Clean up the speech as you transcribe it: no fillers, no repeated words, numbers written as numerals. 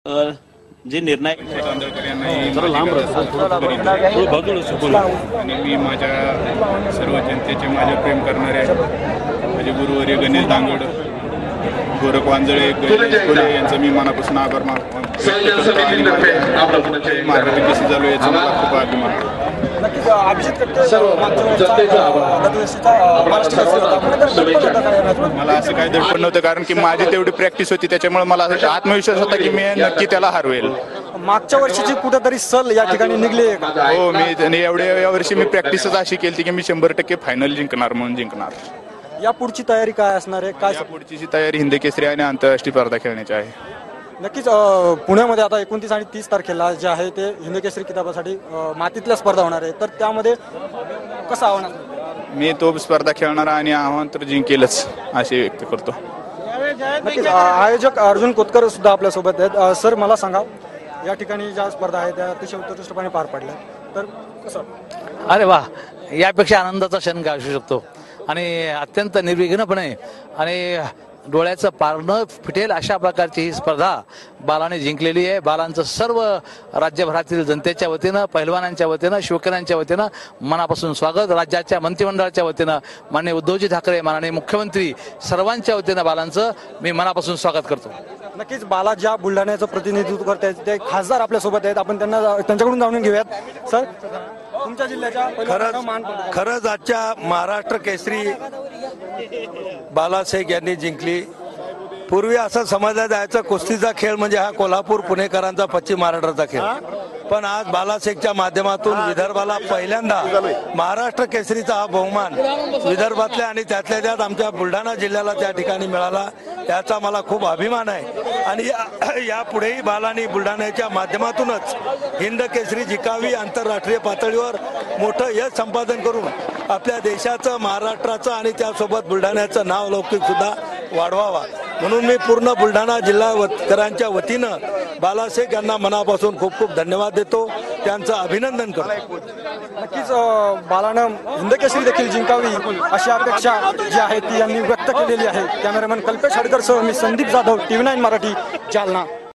जे निर्णय आंदळकर आणि मी माझ्या सर्व जनतेचे माझे प्रेम करणारे माझे गुरुवर्य गणेश दांगड, गोरख वांजळे, गणेश कोले यांचं मी मनापासून आभार मानतो आणि महाराष्ट्र केसी झालो याचा मला खूप अभिमान. मला असं काही दडपण नव्हतं, कारण की माझी तेवढी प्रॅक्टिस होती, त्याच्यामुळे मला आत्मविश्वास होता की मी नक्की त्याला हरवेल. मागच्या वर्षीची कुठेतरी सल या ठिकाणी निघली. हो, मी या वर्षी मी प्रॅक्टिसच अशी केली की मी 100% फायनल जिंकणार म्हणून जिंकणार. या पुढची तयारी काय असणार आहे? काय पुढची तयारी हिंद केसरी आणि आंतरराष्ट्रीय स्पर्धा खेळण्याची आहे. नक्कीच पुण्यामध्ये आता 29 आणि 30 तारखेला जे आहे ते हिंद केसरी किताबासाठी मातीतल्या स्पर्धा होणार आहे, तर त्यामध्ये कसं आव्हान असणार? मी तो स्पर्धा खेळणारा आणि आव्हान तर जिंकेलच असे व्यक्त करतो. नक्कीच आयोजक अर्जुन कोतकर सुद्धा आपल्यासोबत आहेत. सर, मला सांगा, या ठिकाणी ज्या स्पर्धा आहेत त्या अतिशय उत्कृष्टपणे पार पडल्या, तर कसं? अरे वा, यापेक्षा आनंदाचा क्षण काय असू शकतो. आणि अत्यंत निर्विघ्नपणे आणि डोळ्याचं पारणं फिटेल अशा प्रकारची ही स्पर्धा बालाने जिंकलेली आहे. बालांचं सर्व राज्यभरातील जनतेच्या वतीनं, पहिलवानांच्या वतीनं, शिवकऱ्यांच्या वतीनं मनापासून स्वागत. राज्याच्या मंत्रिमंडळाच्या वतीनं माननीय उद्धवजी ठाकरे, माननीय मुख्यमंत्री, सर्वांच्या वतीनं बालांचं मी मनापासून स्वागत करतो. नक्कीच बाला ज्या बुलढाण्याचं प्रतिनिधित्व करत आहेत ते खासदार आपल्यासोबत आहेत, आपण त्यांच्याकडून जाणून घेऊयात. सर, तुमच्या जिल्ह्याच्या खरंच आजच्या महाराष्ट्र केसरी बालाशेख यांनी जिंकली. पूर्वी असं समजलं जायचं कुस्तीचा खेळ म्हणजे हा कोल्हापूर पुणेकरांचा पश्चिम महाराष्ट्राचा खेळ, पण आज बालाशेखच्या माध्यमातून विदर्भाला पहिल्यांदा महाराष्ट्र केसरीचा हा बहुमान विदर्भातल्या आणि त्यातल्या त्यात आमच्या बुलढाणा जिल्ह्याला त्या ठिकाणी मिळाला, याचा मला खूप अभिमान आहे. आणि यापुढेही बालांनी बुलढाण्याच्या माध्यमातूनच हिंद केसरी जिंकावी, आंतरराष्ट्रीय पातळीवर मोठं यश संपादन करून आपल्या देशाचं, महाराष्ट्राचं आणि त्यासोबत बुलढाण्याचं नाव लौकिक सुद्धा वाढवावा, म्हणून मी पूर्ण बुलढाणा जिल्हाकरांच्या वतीनं बालाशेख यांना मनापासून खूप खूप धन्यवाद देतो, त्यांचं अभिनंदन करतो. नक्कीच बालानं हिंद केसरी देखील जिंकावी अशी अपेक्षा जी आहे ती यांनी व्यक्त केलेली आहे. कॅमेरामॅन कल्पेश हडकरसह मी संदीप जाधव, TV9 मराठी, जालना.